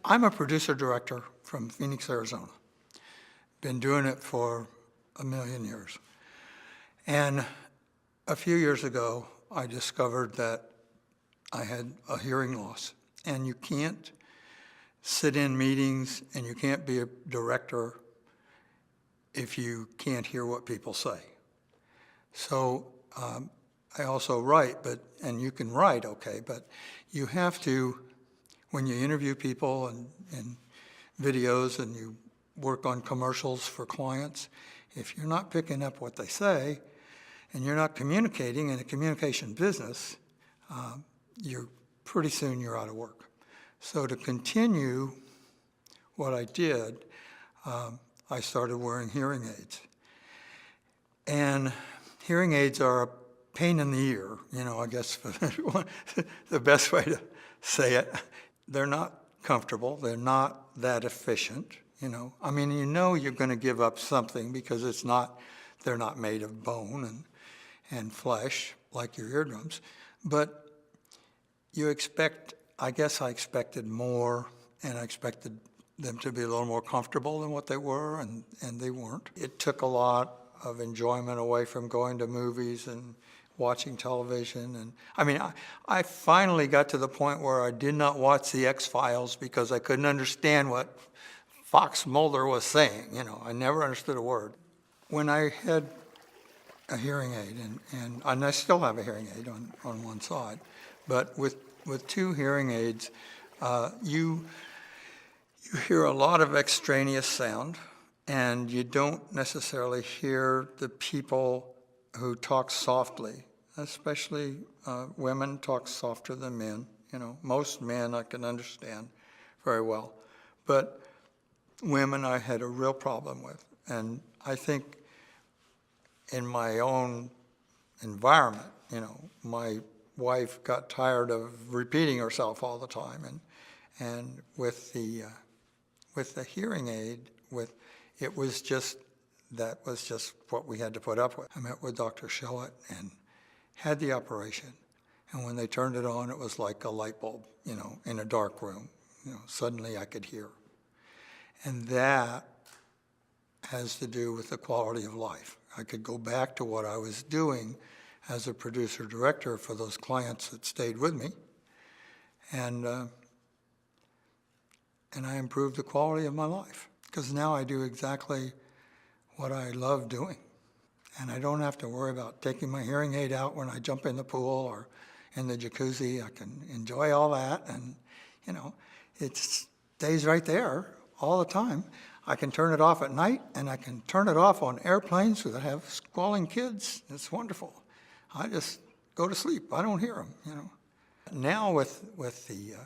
I'm a producer-director from Phoenix, Arizona. Been doing it for a million years. And a few years ago, I discovered that I had a hearing loss. And you can't sit in meetings and you can't be a director if you can't hear what people say. So I also write, and you can write, okay, but you have to, when you interview people and videos and you work on commercials for clients, if you're not picking up what they say and you're not communicating in a communication business, pretty soon you're out of work. So to continue what I did, I started wearing hearing aids. And hearing aids are a pain in the ear, I guess the best way to say it. They're not comfortable. They're not that efficient, I mean, you're going to give up something because they're not made of bone and flesh like your eardrums. But you expect, I guess I expected more, and I expected them to be a little more comfortable than what they were, and they weren't. It took a lot of enjoyment away from going to movies and watching television. And I mean, I finally got to the point where I did not watch the X-Files because I couldn't understand what Fox Mulder was saying. I never understood a word. When I had a hearing aid, and I still have a hearing aid on one side, but with two hearing aids, you hear a lot of extraneous sound, and you don't necessarily hear the people who talk softly, especially women talk softer than men. Most men I can understand very well, but women I had a real problem with. And I think in my own environment, my wife got tired of repeating herself all the time, and with the hearing aid, that was just what we had to put up with. I met with Dr. Shohet and had the operation, and when they turned it on, it was like a light bulb, in a dark room. Suddenly I could hear, and that has to do with the quality of life. I could go back to what I was doing as a producer-director for those clients that stayed with me, and I improved the quality of my life, because now I do exactly what I love doing. And I don't have to worry about taking my hearing aid out when I jump in the pool or in the jacuzzi. I can enjoy all that, and it stays right there all the time. I can turn it off at night, and I can turn it off on airplanes that have squalling kids. It's wonderful. I just go to sleep. I don't hear them, Now with the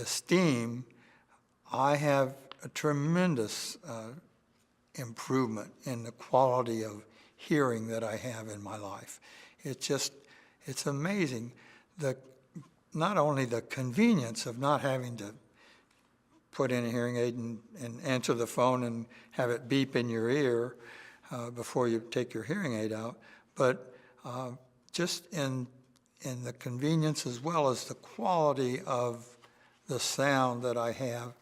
Esteem, I have a tremendous improvement in the quality of hearing that I have in my life. It's amazing. Not only the convenience of not having to put in a hearing aid and answer the phone and have it beep in your ear before you take your hearing aid out, but just in the convenience as well as the quality of the sound that I have.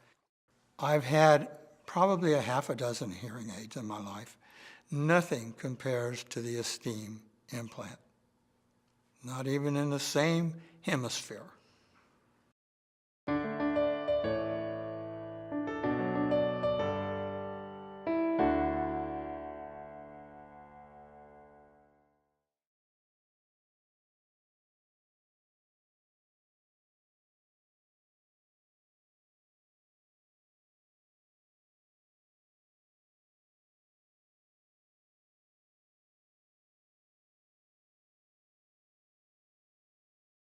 I've had probably a half a dozen hearing aids in my life. Nothing compares to the Esteem implant. Not even in the same hemisphere.